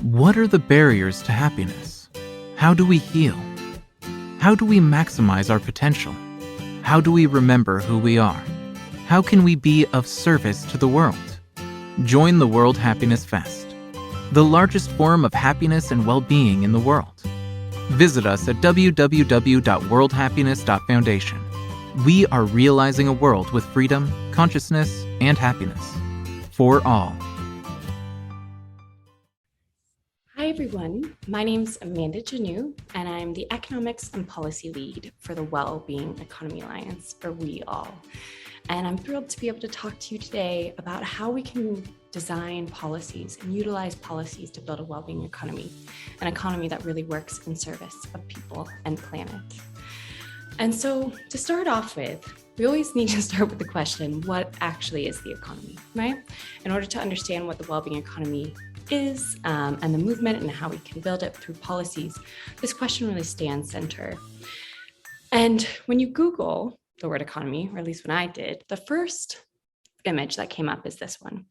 What are the barriers to happiness? How do we heal? How do we maximize our potential? How do we remember who we are? How can we be of service to the world? Join the World Happiness Fest, the largest forum of happiness and well-being in the world. Visit us at www.worldhappiness.foundation. We are realizing a world with freedom, consciousness, and happiness for all. Hi everyone, my name's Amanda Janoo, and I'm the Economics and Policy Lead for the Wellbeing Economy Alliance, or We All. And I'm thrilled to be able to talk to you today about how we can design policies and utilize policies to build a well-being economy, an economy that really works in service of people and planet. And so to start off with, we always need to start with the question, what actually is the economy, right? In order to understand what the well-being economy is and the movement and how we can build it through policies, this question really stands center. And when you Google the word economy, or at least when I did, the first image that came up is this one.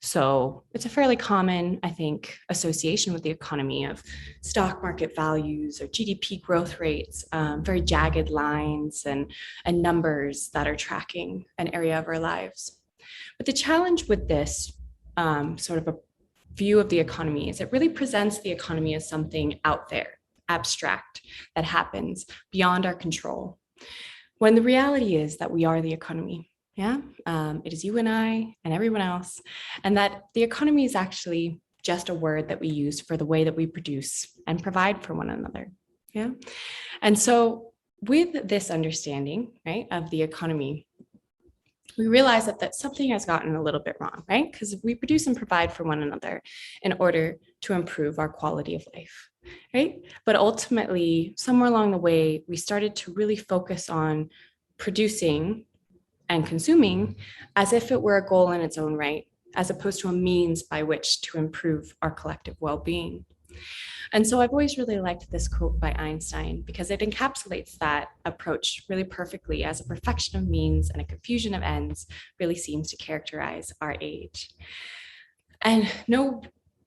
So it's a fairly common, I think, association with the economy of stock market values or GDP growth rates, very jagged lines and numbers that are tracking an area of our lives. But the challenge with this sort of a view of the economy is it really presents the economy as something out there, abstract, that happens beyond our control. When the reality is that we are the economy, it is you and I and everyone else, and that the economy is actually just a word that we use for the way that we produce and provide for one another, And so with this understanding, right, of the economy, we realize that something has gotten a little bit wrong, right? Because we produce and provide for one another in order to improve our quality of life, right? But ultimately, somewhere along the way, we started to really focus on producing and consuming as if it were a goal in its own right, as opposed to a means by which to improve our collective well-being. And so I've always really liked this quote by Einstein because it encapsulates that approach really perfectly, as a perfection of means and a confusion of ends really seems to characterize our age. And no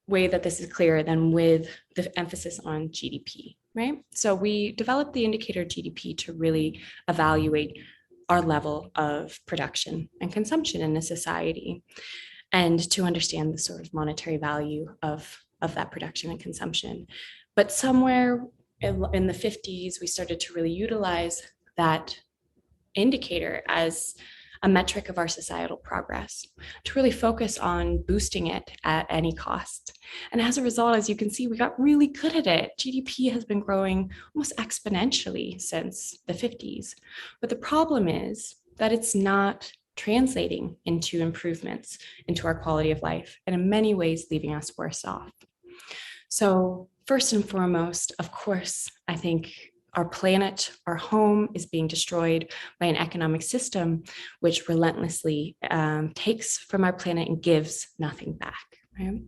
way that this is clearer than with the emphasis on GDP, right? So we developed the indicator GDP to really evaluate our level of production and consumption in a society, and to understand the sort of monetary value of that production and consumption. But somewhere in the 50s, we started to really utilize that indicator as a metric of our societal progress, to really focus on boosting it at any cost. And as a result, as you can see, we got really good at it. GDP has been growing almost exponentially since the 50s. But the problem is that it's not translating into improvements into our quality of life, and in many ways leaving us worse off. So first and foremost, of course, I think our planet, our home, is being destroyed by an economic system which relentlessly takes from our planet and gives nothing back, right?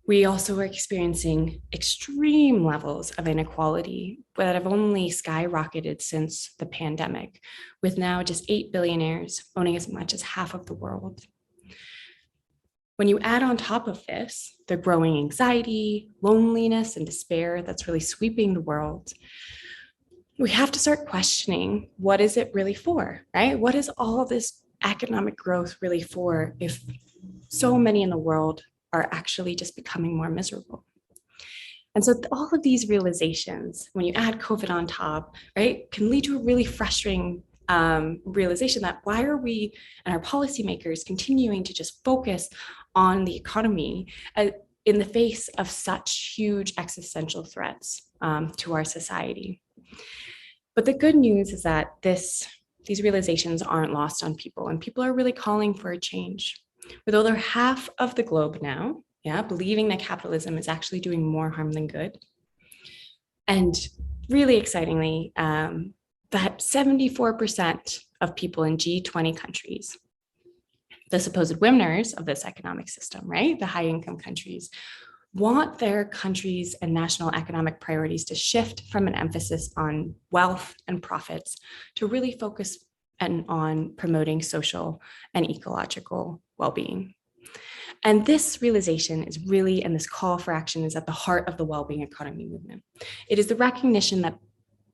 We also are experiencing extreme levels of inequality that have only skyrocketed since the pandemic, with now just 8 billionaires owning as much as half of the world. When you add on top of this the growing anxiety, loneliness, and despair that's really sweeping the world, we have to start questioning, what is it really for, right? What is all this economic growth really for if so many in the world are actually just becoming more miserable? And so all of these realizations, when you add COVID on top, right, can lead to a really frustrating realization that why are we and our policymakers continuing to just focus on the economy in the face of such huge existential threats to our society? But the good news is that these realizations aren't lost on people, and people are really calling for a change. With over half of the globe now, believing that capitalism is actually doing more harm than good. And really excitingly, that 74% of people in G20 countries, the supposed winners of this economic system, right, the high income countries, want their countries and national economic priorities to shift from an emphasis on wealth and profits to really focus on promoting social and ecological well-being. And this realization is really, and this call for action is at the heart of the Wellbeing Economy movement. It is the recognition that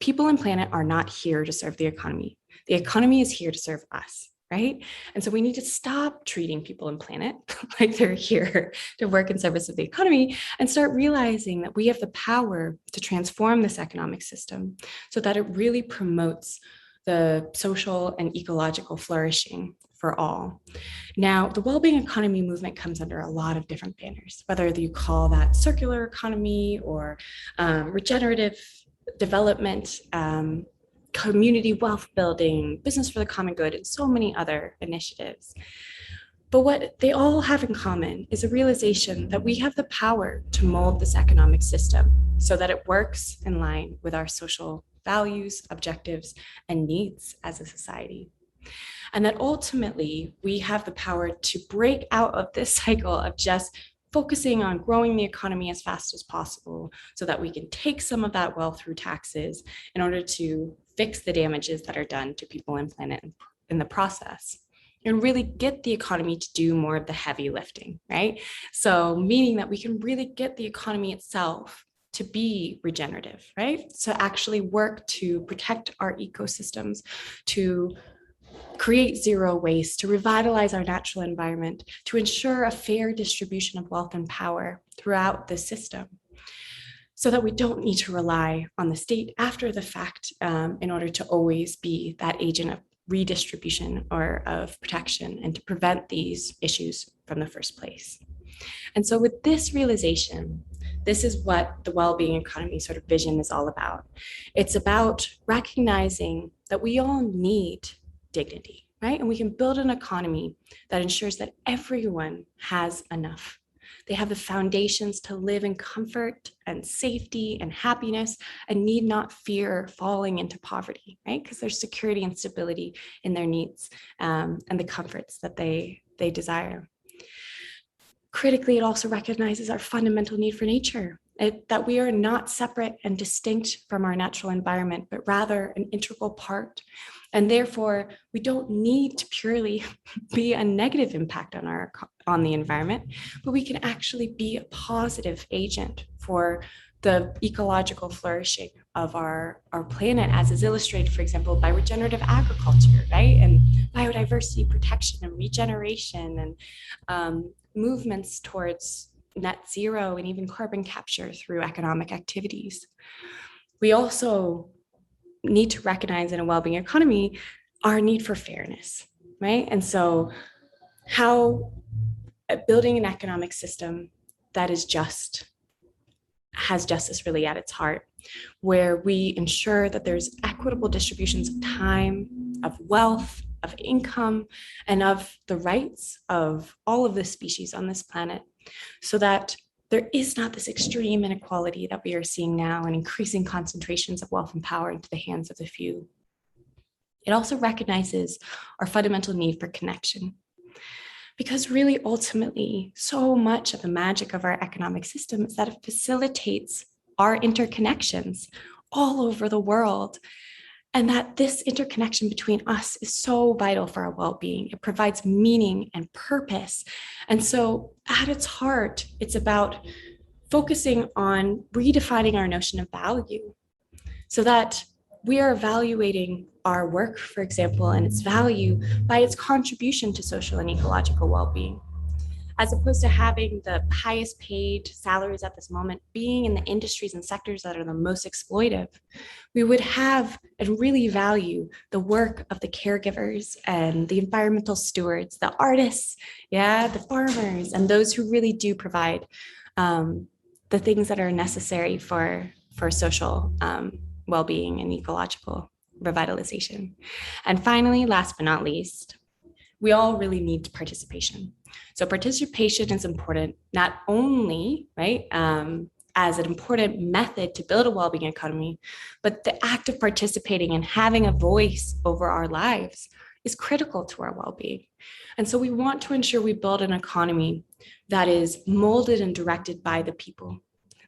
people and planet are not here to serve the economy. The economy is here to serve us, right? And so we need to stop treating people and planet like they're here to work in service of the economy and start realizing that we have the power to transform this economic system so that it really promotes the social and ecological flourishing for all. Now, the Wellbeing Economy movement comes under a lot of different banners, whether you call that circular economy or regenerative development, community wealth building, business for the common good, and so many other initiatives. But what they all have in common is a realization that we have the power to mold this economic system so that it works in line with our social values, objectives, and needs as a society. And that ultimately we have the power to break out of this cycle of just focusing on growing the economy as fast as possible so that we can take some of that wealth through taxes in order to fix the damages that are done to people and planet in the process, and really get the economy to do more of the heavy lifting, right? So meaning that we can really get the economy itself to be regenerative, right? So actually work to protect our ecosystems, to create zero waste, to revitalize our natural environment, to ensure a fair distribution of wealth and power throughout the system, so that we don't need to rely on the state after the fact in order to always be that agent of redistribution or of protection and to prevent these issues from the first place. And so with this realization, this is what the Wellbeing Economy sort of vision is all about. It's about recognizing that we all need dignity, right? And we can build an economy that ensures that everyone has enough. They have the foundations to live in comfort and safety and happiness and need not fear falling into poverty, right? Because there's security and stability in their needs and the comforts that they desire. Critically, it also recognizes our fundamental need for nature, that we are not separate and distinct from our natural environment, but rather an integral part. And therefore, we don't need to purely be a negative impact on the environment, but we can actually be a positive agent for the ecological flourishing of our planet, as is illustrated, for example, by regenerative agriculture, right? And biodiversity protection and regeneration and movements towards net zero and even carbon capture through economic activities. We also need to recognize in a well-being economy our need for fairness, right? And so how building an economic system that is just, has justice really at its heart, where we ensure that there's equitable distributions of time, of wealth, of income, and of the rights of all of the species on this planet, so that there is not this extreme inequality that we are seeing now and increasing concentrations of wealth and power into the hands of the few. It also recognizes our fundamental need for connection, because really ultimately so much of the magic of our economic system is that it facilitates our interconnections all over the world. And that this interconnection between us is so vital for our well-being. It provides meaning and purpose. And so at its heart, it's about focusing on redefining our notion of value so that we are evaluating our work, for example, and its value by its contribution to social and ecological well-being, as opposed to having the highest paid salaries at this moment being in the industries and sectors that are the most exploitive. We would have and really value the work of the caregivers and the environmental stewards, the artists, the farmers, and those who really do provide the things that are necessary for social well-being and ecological revitalization. And finally, last but not least, we all really need participation. So participation is important, not only, right, as an important method to build a well-being economy, but the act of participating and having a voice over our lives is critical to our well-being. And so we want to ensure we build an economy that is molded and directed by the people,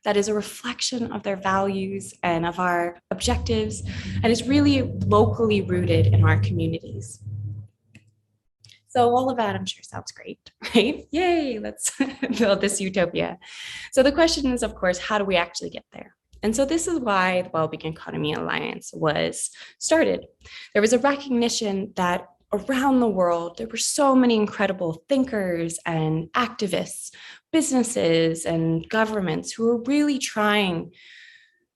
that is a reflection of their values and of our objectives, and is really locally rooted in our communities. So all of that, I'm sure, sounds great, right? Yay, let's build this utopia. So the question is, of course, how do we actually get there? And so this is why the Wellbeing Economy Alliance was started. There was a recognition that around the world, there were so many incredible thinkers and activists, businesses and governments who were really trying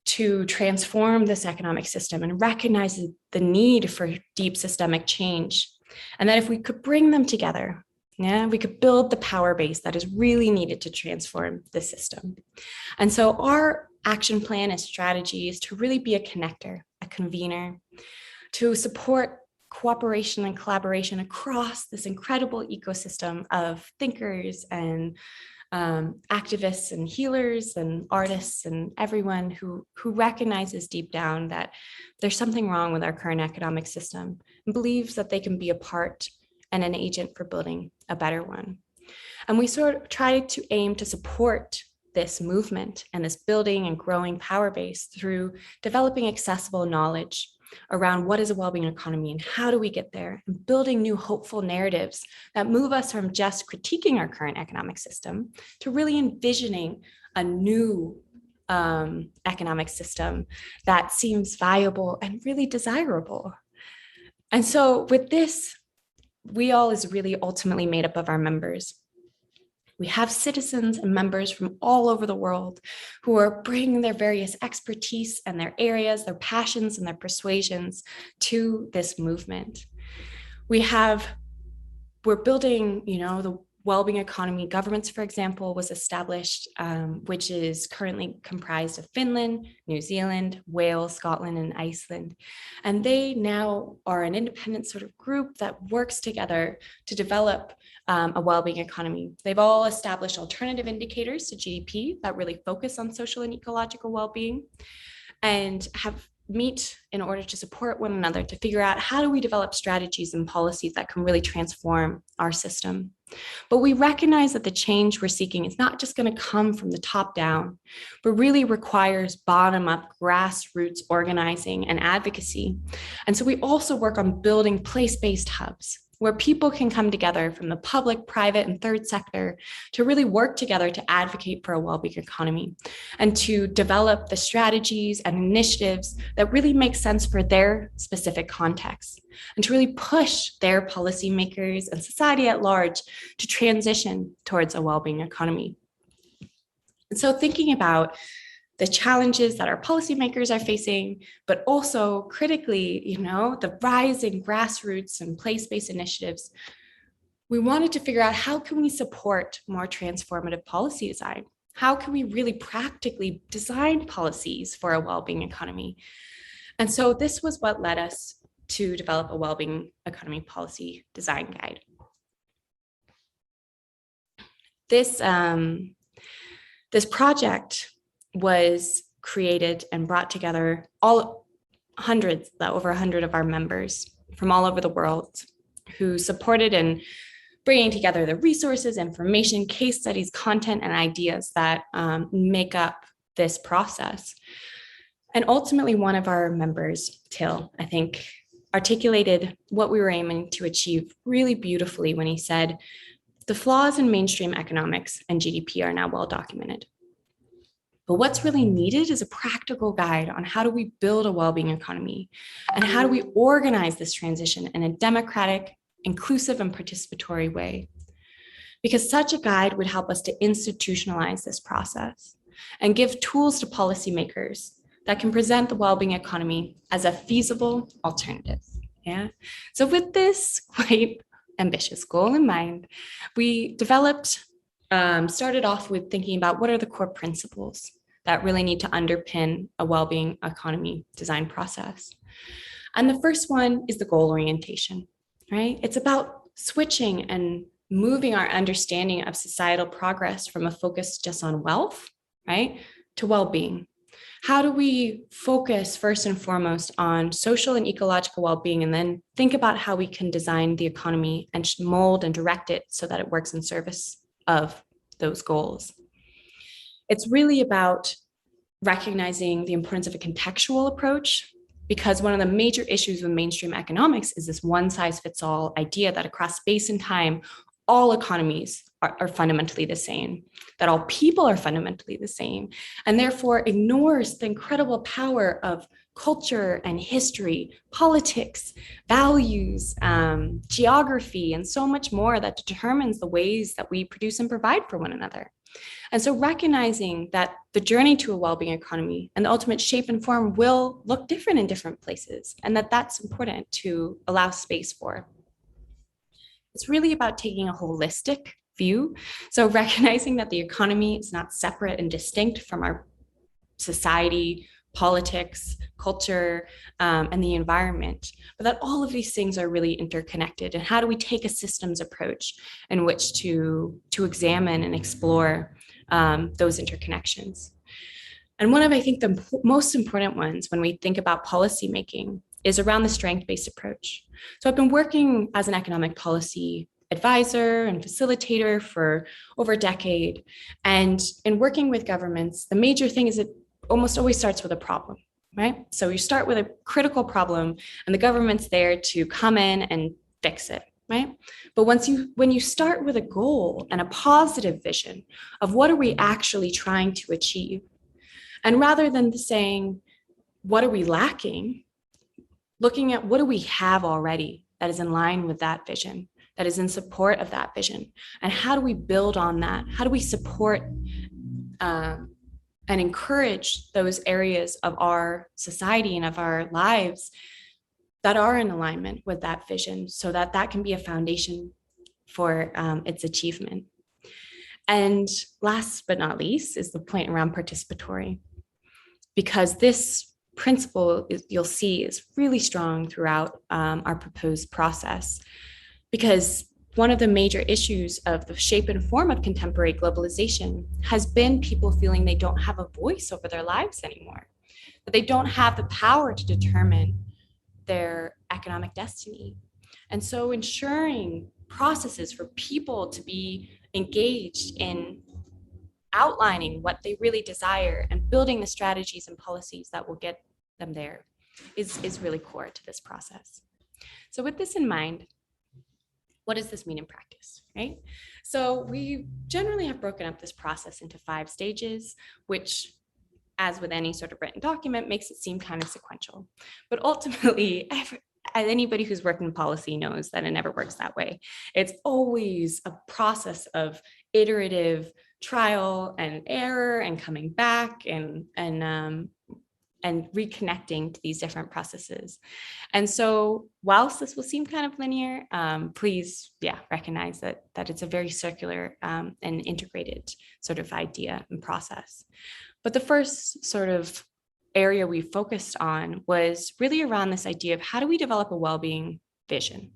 to transform this economic system and recognize the need for deep systemic change. And that if we could bring them together, we could build the power base that is really needed to transform the system. And so our action plan and strategy is to really be a connector, a convener, to support cooperation and collaboration across this incredible ecosystem of thinkers and activists and healers and artists and everyone who recognizes deep down that there's something wrong with our current economic system and believes that they can be a part and an agent for building a better one. And we sort of try to aim to support this movement and this building and growing power base through developing accessible knowledge around what is a well-being economy and how do we get there, and building new hopeful narratives that move us from just critiquing our current economic system to really envisioning a new economic system that seems viable and really desirable. And so with this, We All is really ultimately made up of our members. We have citizens and members from all over the world who are bringing their various expertise and their areas, their passions and their persuasions to this movement. We're building, the Wellbeing Economy Governments, for example, was established, which is currently comprised of Finland, New Zealand, Wales, Scotland, and Iceland. And they now are an independent sort of group that works together to develop a well-being economy. They've all established alternative indicators to GDP that really focus on social and ecological well-being, and have meet in order to support one another to figure out how do we develop strategies and policies that can really transform our system. But we recognize that the change we're seeking is not just going to come from the top down, but really requires bottom-up grassroots organizing and advocacy. And so we also work on building place-based hubs where people can come together from the public, private, and third sector to really work together to advocate for a well-being economy and to develop the strategies and initiatives that really make sense for their specific context, and to really push their policymakers and society at large to transition towards a well-being economy. And so thinking about the challenges that our policymakers are facing, but also critically, the rising grassroots and place-based initiatives, we wanted to figure out how can we support more transformative policy design? How can we really practically design policies for a well-being economy? And so this was what led us to develop a well-being economy policy design guide. This project was created and brought together over 100 of our members from all over the world who supported in bringing together the resources, information, case studies, content, and ideas that make up this process. And ultimately, one of our members, Till, I think, articulated what we were aiming to achieve really beautifully when he said, "The flaws in mainstream economics and GDP are now well documented. But what's really needed is a practical guide on how do we build a well-being economy and how do we organize this transition in a democratic, inclusive, and participatory way. Because such a guide would help us to institutionalize this process and give tools to policymakers that can present the well-being economy as a feasible alternative." Yeah. So with this quite ambitious goal in mind, we started off with thinking about what are the core principles that really need to underpin a well-being economy design process. And the first one is the goal orientation, right? It's about switching and moving our understanding of societal progress from a focus just on wealth, right, to well-being. How do we focus first and foremost on social and ecological well-being, and then think about how we can design the economy and mold and direct it so that it works in service of those goals? It's really about recognizing the importance of a contextual approach because one of the major issues with mainstream economics is this one size fits all idea that across space and time, all economies are fundamentally the same, that all people are fundamentally the same, and therefore ignores the incredible power of culture and history, politics, values, geography, and so much more that determines the ways that we produce and provide for one another. And so recognizing that the journey to a well-being economy and the ultimate shape and form will look different in different places, and that that's important to allow space for. It's really about taking a holistic view. So recognizing that the economy is not separate and distinct from our society, politics, culture, and the environment, but that all of these things are really interconnected. And how do we take a systems approach in which to examine and explore those interconnections? And one of, I think, the most important ones when we think about policymaking is around the strength-based approach. So I've been working as an economic policy advisor and facilitator for over a decade. And in working with governments, the major thing is it almost always starts with a problem, right? So you start with a critical problem and the government's there to come in and fix it, right? But when you start with a goal and a positive vision of what are we actually trying to achieve, and rather than saying, what are we lacking, looking at what do we have already that is in line with that vision, that is in support of that vision, and how do we build on that? How do we support and encourage those areas of our society and of our lives that are in alignment with that vision so that that can be a foundation for its achievement? And last but not least is the point around participatory, because this principle, you'll see, is really strong throughout our proposed process, because one of the major issues of the shape and form of contemporary globalization has been people feeling they don't have a voice over their lives anymore, that they don't have the power to determine their economic destiny. And so ensuring processes for people to be engaged in outlining what they really desire and building the strategies and policies that will get them there is really core to this process. So with this in mind, what does this mean in practice, right? So we generally have broken up this process into 5 stages, which, as with any sort of written document, makes it seem kind of sequential. But ultimately, anybody who's worked in policy knows that it never works that way. It's always a process of iterative trial and error and coming back and reconnecting to these different processes. And so whilst this will seem kind of linear, please, recognize that it's a very circular and integrated sort of idea and process. But the first sort of area we focused on was really around this idea of how do we develop a well-being vision?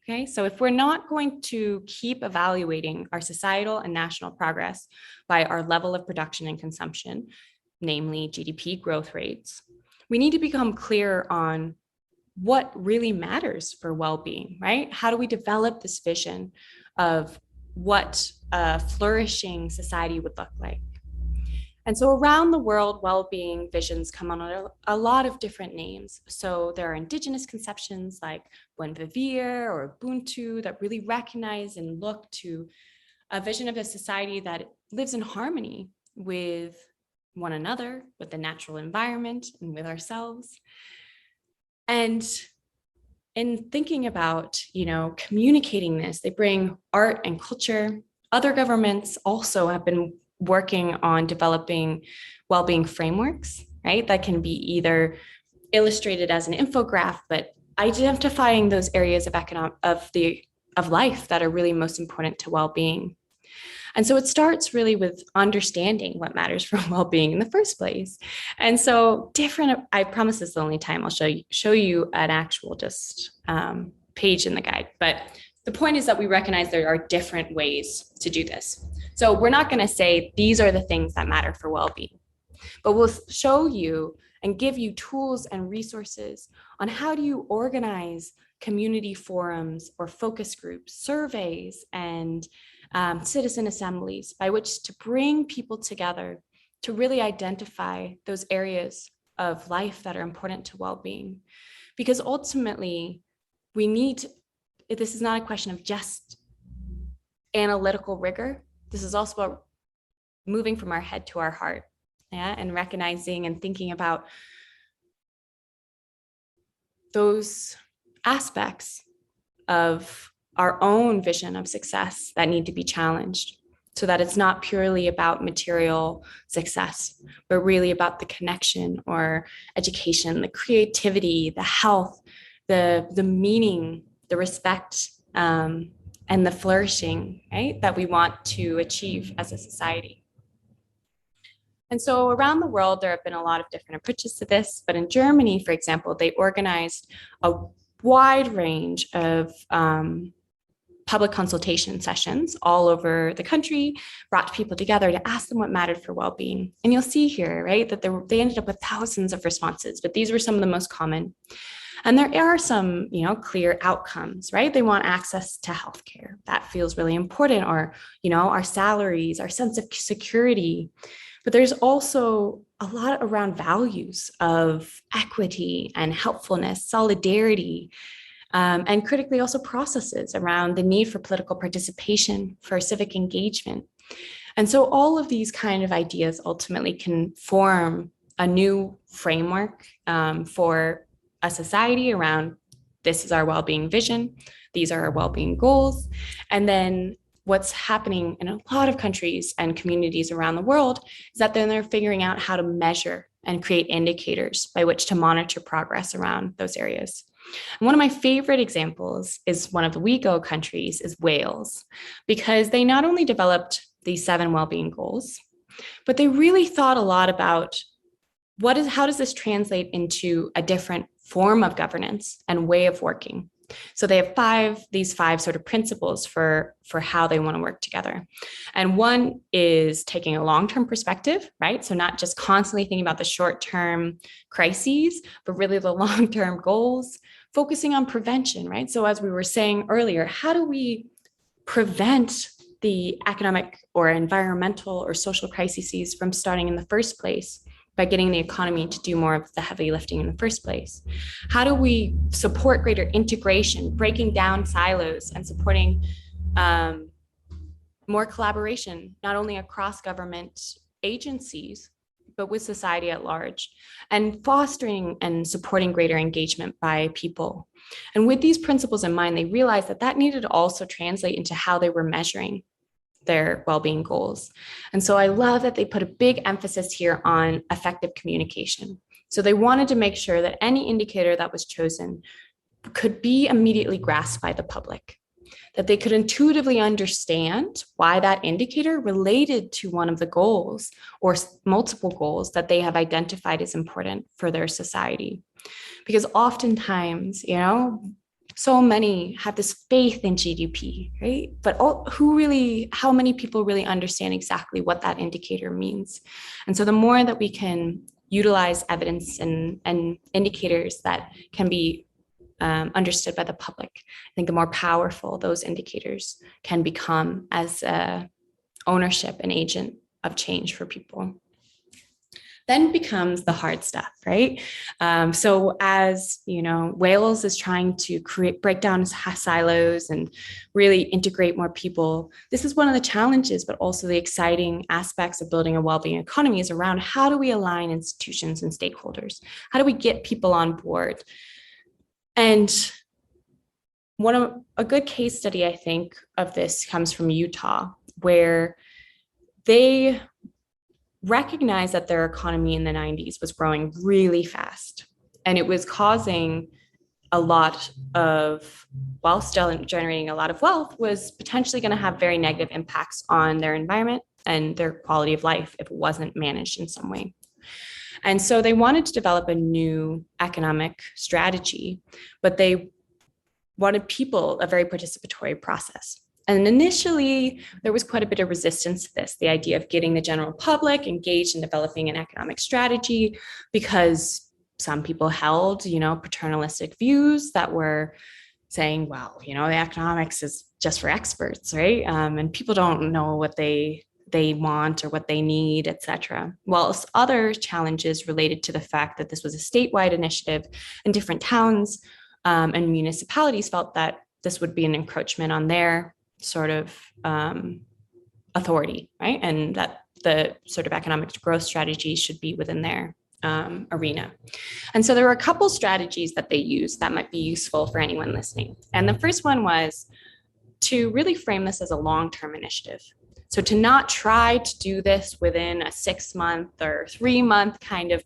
Okay, so if we're not going to keep evaluating our societal and national progress by our level of production and consumption, namely GDP growth rates, we need to become clear on what really matters for well-being, right? How do we develop this vision of what a flourishing society would look like? And so around the world, well-being visions come on a lot of different names. So there are indigenous conceptions like Buen Vivir or Ubuntu that really recognize and look to a vision of a society that lives in harmony with one another, with the natural environment, and with ourselves. And in thinking about, communicating this, they bring art and culture. Other governments also have been working on developing well-being frameworks, right? That can be either illustrated as an infographic, but identifying those areas of life that are really most important to well-being. And so it starts really with understanding what matters for well-being in the first place. And so I promise this is the only time I'll show you an actual page in the guide. But the point is that we recognize there are different ways to do this. So we're not going to say these are the things that matter for well-being, but we'll show you and give you tools and resources on how do you organize community forums or focus groups, surveys, and citizen assemblies by which to bring people together to really identify those areas of life that are important to well-being. Because ultimately, this is not a question of just analytical rigor. This is also about moving from our head to our heart, yeah, and recognizing and thinking about those aspects of our own vision of success that need to be challenged, so that it's not purely about material success, but really about the connection or education, the creativity, the health, the meaning, the respect, and the flourishing, right, that we want to achieve as a society. And so around the world, there have been a lot of different approaches to this, but in Germany, for example, they organized a wide range of public consultation sessions all over the country, brought people together to ask them what mattered for well-being. And you'll see here, right, that they ended up with thousands of responses, but these were some of the most common. And there are some, clear outcomes, right? They want access to healthcare. That feels really important, or, our salaries, our sense of security. But there's also a lot around values of equity and helpfulness, solidarity, and critically also processes around the need for political participation, for civic engagement. And so all of these kind of ideas ultimately can form a new framework for a society around, this is our well-being vision, these are our well-being goals. And then what's happening in a lot of countries and communities around the world is that then they're figuring out how to measure and create indicators by which to monitor progress around those areas. And one of my favorite examples is one of the WEGO countries is Wales, because they not only developed these 7 well-being goals, but they really thought a lot about how does this translate into a different form of governance and way of working. So they have these five sort of principles for how they want to work together. And one is taking a long-term perspective, right? So not just constantly thinking about the short-term crises, but really the long-term goals, focusing on prevention, right? So as we were saying earlier, how do we prevent the economic or environmental or social crises from starting in the first place by getting the economy to do more of the heavy lifting in the first place? How do we support greater integration, breaking down silos and supporting more collaboration, not only across government agencies, but with society at large, and fostering and supporting greater engagement by people? And with these principles in mind, they realized that needed to also translate into how they were measuring their well-being goals. And so I love that they put a big emphasis here on effective communication. So they wanted to make sure that any indicator that was chosen could be immediately grasped by the public, that they could intuitively understand why that indicator related to one of the goals or multiple goals that they have identified as important for their society. Because oftentimes, so many have this faith in GDP, right? But how many people really understand exactly what that indicator means? And so the more that we can utilize evidence and indicators that can be understood by the public, I think the more powerful those indicators can become as ownership and agent of change for people. Then becomes the hard stuff, right? So as Wales is trying to break down silos and really integrate more people, this is one of the challenges, but also the exciting aspects of building a well-being economy is around how do we align institutions and stakeholders? How do we get people on board? And a good case study, I think, of this comes from Utah, where they recognized that their economy in the 90s was growing really fast. And it was causing a lot of, while still generating a lot of wealth, was potentially going to have very negative impacts on their environment and their quality of life if it wasn't managed in some way. And so they wanted to develop a new economic strategy, but they wanted a very participatory process. And initially, there was quite a bit of resistance to this, the idea of getting the general public engaged in developing an economic strategy, because some people held, paternalistic views that were saying, well, the economics is just for experts, right? And people don't know what they they want or what they need, etc. Whilst other challenges related to the fact that this was a statewide initiative and different towns and municipalities felt that this would be an encroachment on their sort of authority, right? And that the sort of economic growth strategy should be within their arena. And so there were a couple strategies that they used that might be useful for anyone listening. And the first one was to really frame this as a long-term initiative. So to not try to do this within a 6-month or 3-month kind of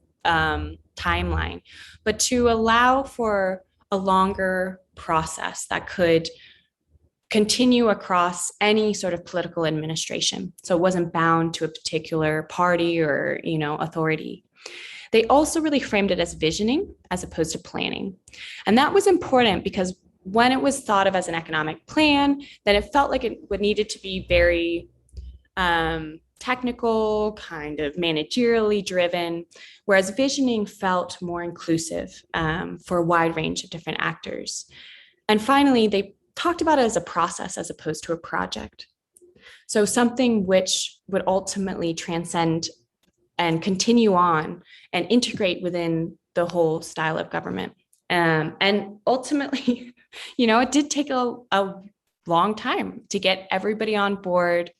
timeline, but to allow for a longer process that could continue across any sort of political administration. So it wasn't bound to a particular party or, authority. They also really framed it as visioning as opposed to planning. And that was important because when it was thought of as an economic plan, then it felt like it would needed to be very technical, kind of managerially driven, whereas visioning felt more inclusive for a wide range of different actors. And finally, they talked about it as a process as opposed to a project. So something which would ultimately transcend and continue on and integrate within the whole style of government. And ultimately, it did take a long time to get everybody on board,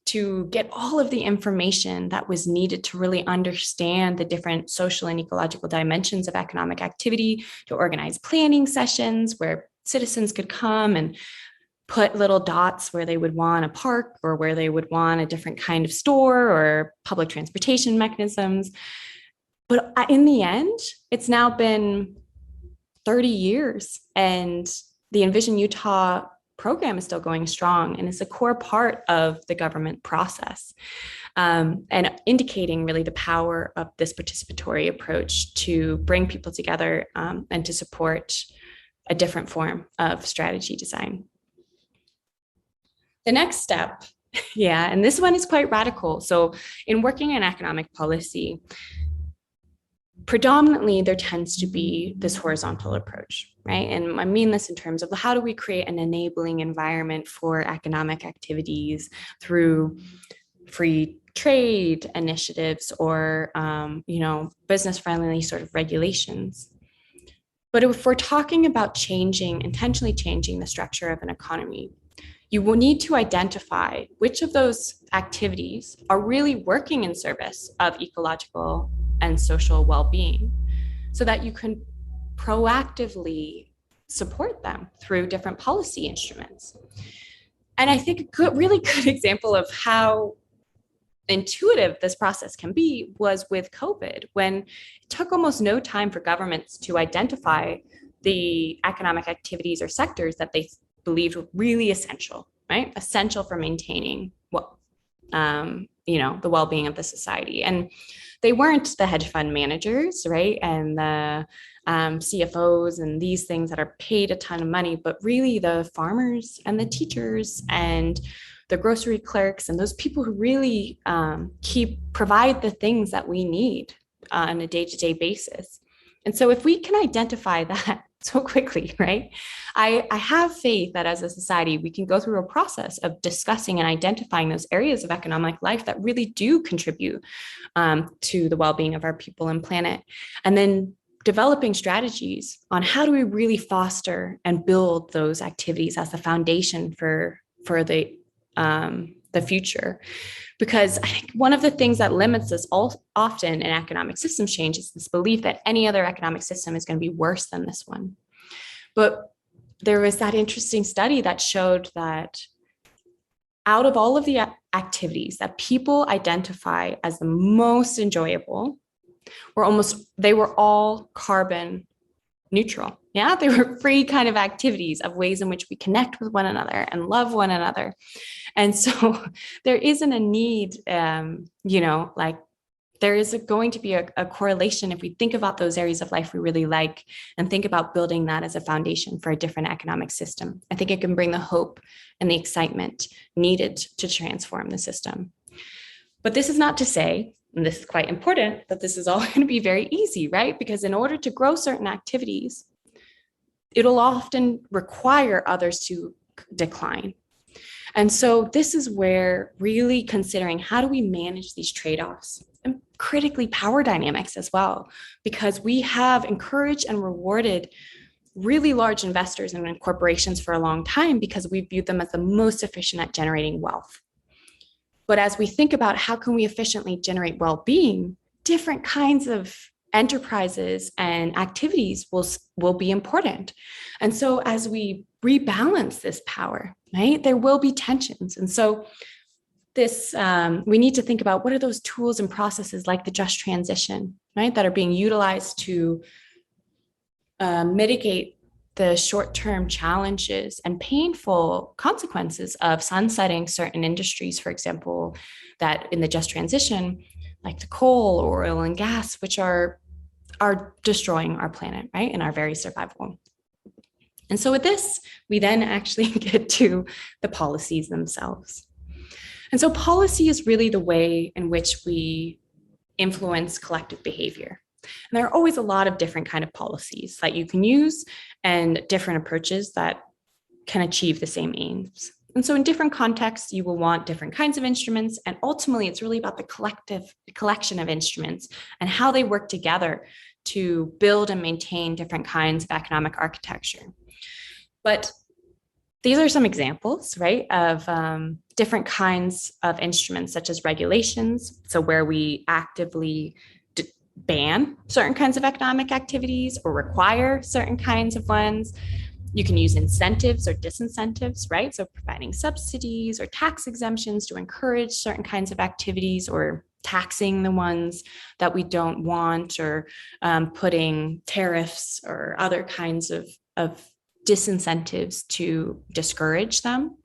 to get all of the information that was needed to really understand the different social and ecological dimensions of economic activity, to organize planning sessions where citizens could come and put little dots where they would want a park or where they would want a different kind of store or public transportation mechanisms. But in the end, it's now been 30 years and the Envision Utah program is still going strong and is a core part of the government process, and indicating really the power of this participatory approach to bring people together and to support a different form of strategy design. The next step, and this one is quite radical. So in working in economic policy, predominantly there tends to be this horizontal approach, right? And I mean this in terms of how do we create an enabling environment for economic activities through free trade initiatives or, business-friendly sort of regulations. But if we're talking about intentionally changing the structure of an economy, you will need to identify which of those activities are really working in service of ecological and social well-being so that you can proactively support them through different policy instruments. And I think a really good example of how intuitive this process can be was with COVID, when it took almost no time for governments to identify the economic activities or sectors that they believed were really essential, right? Essential for maintaining the well-being of the society. And they weren't the hedge fund managers, right? And the CFOs and these things that are paid a ton of money, but really the farmers and the teachers and the grocery clerks and those people who really provide the things that we need on a day-to-day basis. And so if we can identify that so quickly, right? I have faith that as a society, we can go through a process of discussing and identifying those areas of economic life that really do contribute to the well-being of our people and planet. And then developing strategies on how do we really foster and build those activities as the foundation for the future. Because I think one of the things that limits us often in economic systems change is this belief that any other economic system is going to be worse than this one. But there was that interesting study that showed that out of all of the activities that people identify as the most enjoyable, they were all carbon neutral. Yeah, they were free kind of activities of ways in which we connect with one another and love one another. And so there isn't a need, there is going to be a correlation if we think about those areas of life we really like and think about building that as a foundation for a different economic system. I think it can bring the hope and the excitement needed to transform the system. But this is not to say, and this is quite important, that this is all going to be very easy, right? Because in order to grow certain activities, it'll often require others to decline. And so this is where really considering how do we manage these trade-offs, and critically power dynamics as well, because we have encouraged and rewarded really large investors and corporations for a long time because we viewed them as the most efficient at generating wealth. But as we think about how can we efficiently generate well-being, different kinds of enterprises and activities will be important. And so as we rebalance this power, right, there will be tensions. And so this, we need to think about what are those tools and processes like the just transition, right, that are being utilized to mitigate the short-term challenges and painful consequences of sunsetting certain industries, for example, that in the just transition, like the coal or oil and gas, which are destroying our planet, right, and our very survival. And so with this, we then actually get to the policies themselves. And so policy is really the way in which we influence collective behavior. And there are always a lot of different kind of policies that you can use and different approaches that can achieve the same aims. And so in different contexts, you will want different kinds of instruments. And ultimately, it's really about the collection of instruments and how they work together to build and maintain different kinds of economic architecture. But these are some examples, right, of different kinds of instruments, such as regulations. So where we actively ban certain kinds of economic activities or require certain kinds of ones. You can use incentives or disincentives, right? So providing subsidies or tax exemptions to encourage certain kinds of activities, or taxing the ones that we don't want, or putting tariffs or other kinds of disincentives to discourage them.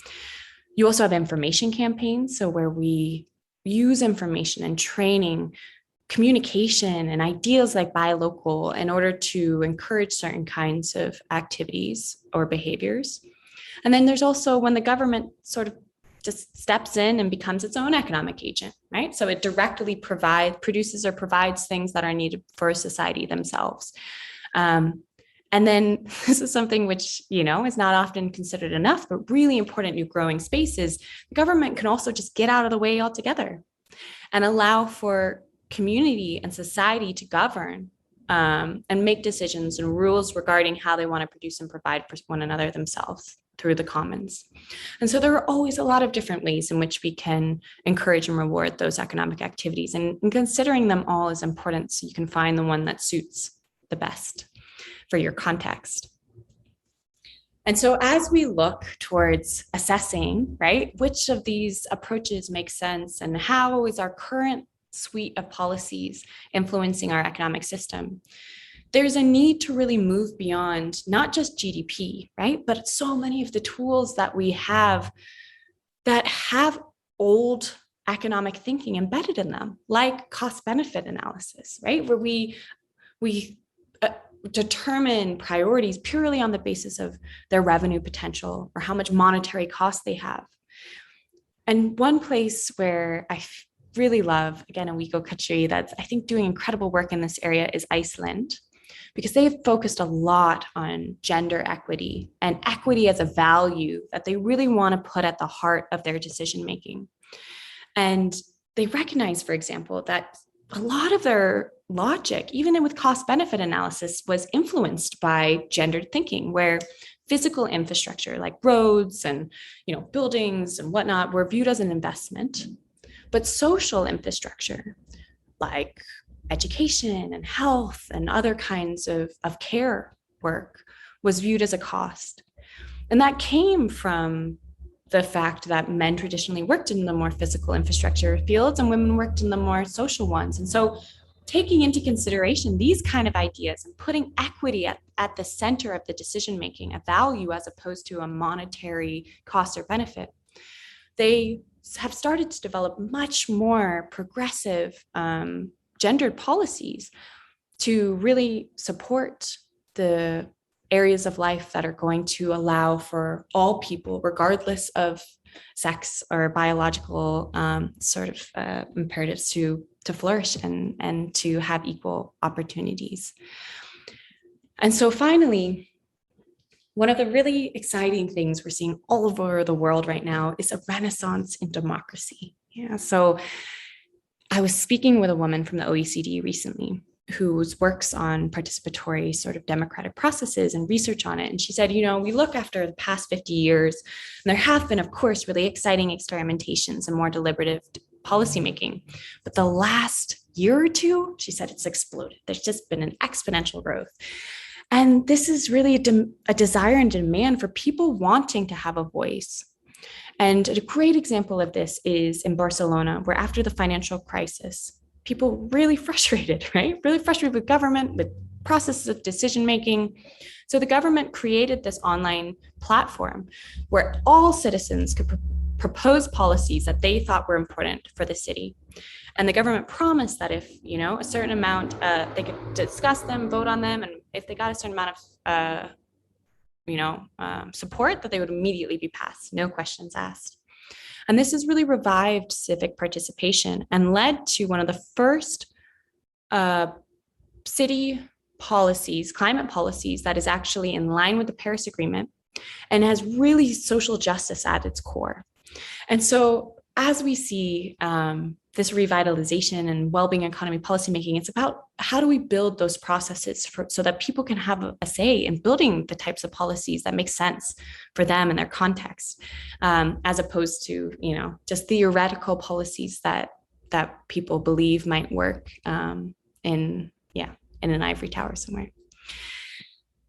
You also have information campaigns, so where we use information and training, communication, and ideas like buy local in order to encourage certain kinds of activities or behaviors. And then there's also when the government sort of just steps in and becomes its own economic agent, right? So it directly produces or provides things that are needed for society themselves. And then this is something which, is not often considered enough, but really important new growing spaces. The government can also just get out of the way altogether and allow for community and society to govern and make decisions and rules regarding how they want to produce and provide for one another themselves through the commons. And so there are always a lot of different ways in which we can encourage and reward those economic activities, and considering them all is important so you can find the one that suits the best for your context. And so as we look towards assessing, right, which of these approaches make sense and how is our current suite of policies influencing our economic system, there's a need to really move beyond not just GDP, right, but so many of the tools that we have that have old economic thinking embedded in them, like cost-benefit analysis, right, where we determine priorities purely on the basis of their revenue potential or how much monetary cost they have. And one place where I really love, again, a weak country that's, I think, doing incredible work in this area is Iceland, because they've focused a lot on gender equity and equity as a value that they really want to put at the heart of their decision-making. And they recognize, for example, that a lot of their logic, even with cost-benefit analysis, was influenced by gendered thinking, where physical infrastructure like roads and buildings and whatnot were viewed as an investment, but social infrastructure like education and health and other kinds of care work was viewed as a cost. And that came from the fact that men traditionally worked in the more physical infrastructure fields and women worked in the more social ones. And so taking into consideration these kind of ideas and putting equity at the center of the decision-making, a value as opposed to a monetary cost or benefit, they have started to develop much more progressive gendered policies to really support the areas of life that are going to allow for all people, regardless of sex or biological imperatives, to flourish and to have equal opportunities. And so finally, one of the really exciting things we're seeing all over the world right now is a renaissance in democracy. Yeah, so I was speaking with a woman from the OECD recently whose works on participatory sort of democratic processes and research on it. And she said, we look after the past 50 years, and there have been, of course, really exciting experimentations and more deliberative policymaking. But the last year or two, she said, it's exploded. There's just been an exponential growth. And this is really a desire and demand for people wanting to have a voice. And a great example of this is in Barcelona, where after the financial crisis, people really frustrated, right? Really frustrated with government, with processes of decision making. So the government created this online platform where all citizens could propose policies that they thought were important for the city. And the government promised that if, a certain amount, they could discuss them, vote on them, and if they got a certain amount of support, that they would immediately be passed, no questions asked. And this has really revived civic participation and led to one of the first city policies, climate policies, that is actually in line with the Paris Agreement and has really social justice at its core. And so as we see this revitalization and well-being economy policymaking, it's about how do we build those processes so that people can have a say in building the types of policies that make sense for them and their context, as opposed to just theoretical policies that people believe might work in an ivory tower somewhere.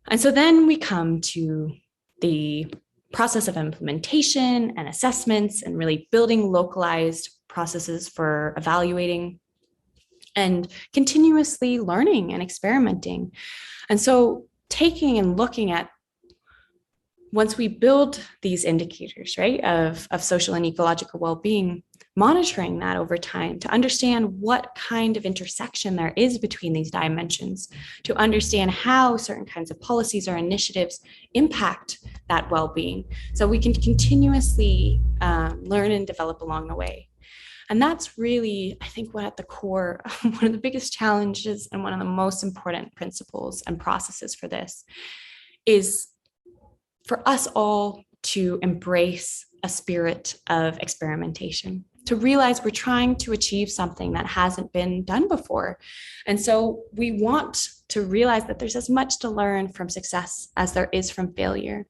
And so then we come to the process of implementation and assessments and really building localized processes for evaluating and continuously learning and experimenting. And so taking and looking at, once we build these indicators, right, of social and ecological well-being, monitoring that over time to understand what kind of intersection there is between these dimensions, to understand how certain kinds of policies or initiatives impact that well-being, so we can continuously learn and develop along the way. And that's really, I think, what at the core, one of the biggest challenges and one of the most important principles and processes for this is for us all to embrace a spirit of experimentation, to realize we're trying to achieve something that hasn't been done before. And so we want to realize that there's as much to learn from success as there is from failure,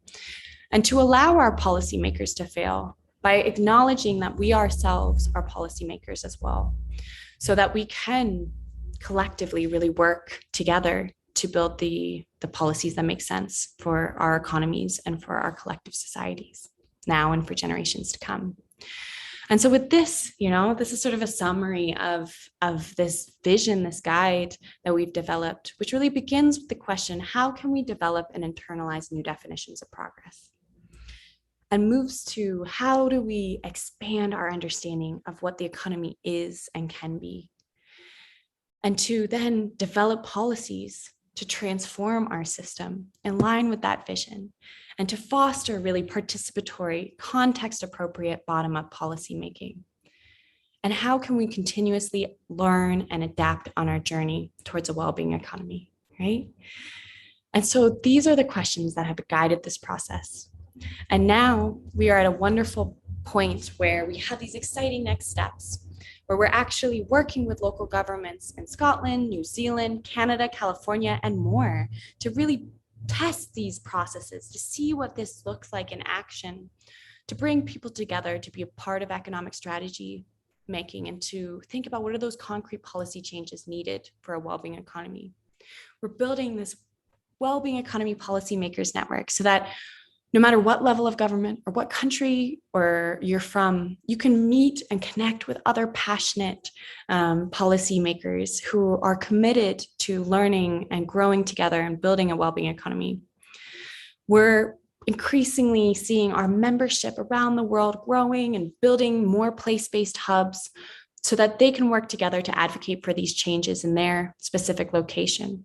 and to allow our policymakers to fail by acknowledging that we ourselves are policymakers as well, so that we can collectively really work together to build the policies that make sense for our economies and for our collective societies now and for generations to come. And so with this, this is sort of a summary of this vision, this guide that we've developed, which really begins with the question, how can we develop and internalize new definitions of progress? And moves to, how do we expand our understanding of what the economy is and can be? And to then develop policies to transform our system in line with that vision, and to foster really participatory, context-appropriate bottom-up policymaking. And how can we continuously learn and adapt on our journey towards a well-being economy, right? And so these are the questions that have guided this process. And now we are at a wonderful point where we have these exciting next steps, where we're actually working with local governments in Scotland, New Zealand, Canada, California, and more to really test these processes, to see what this looks like in action, to bring people together to be a part of economic strategy making, and to think about what are those concrete policy changes needed for a well-being economy. We're building this well-being economy policymakers network so that no matter what level of government or what country or you're from, you can meet and connect with other passionate policymakers who are committed to learning and growing together and building a well-being economy. We're increasingly seeing our membership around the world growing and building more place-based hubs so that they can work together to advocate for these changes in their specific location.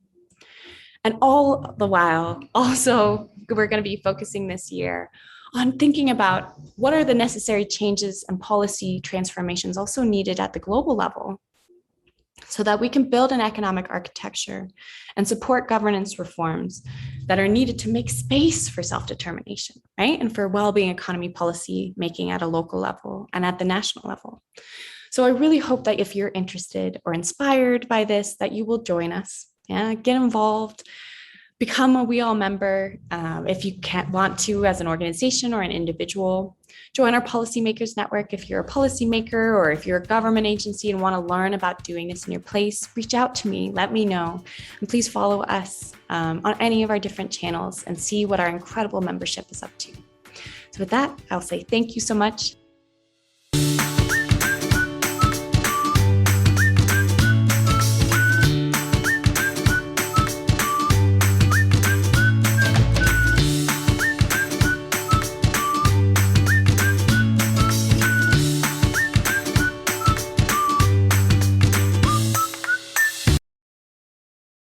And all the while, also, we're going to be focusing this year on thinking about what are the necessary changes and policy transformations also needed at the global level so that we can build an economic architecture and support governance reforms that are needed to make space for self-determination, right? And for well-being economy policy making at a local level and at the national level. So I really hope that if you're interested or inspired by this, that you will join us. Yeah, get involved, become a We All member. If you can't want to as an organization or an individual, join our policymakers network. If you're a policymaker or if you're a government agency and want to learn about doing this in your place, reach out to me, let me know. And please follow us on any of our different channels and see what our incredible membership is up to. So with that, I'll say thank you so much.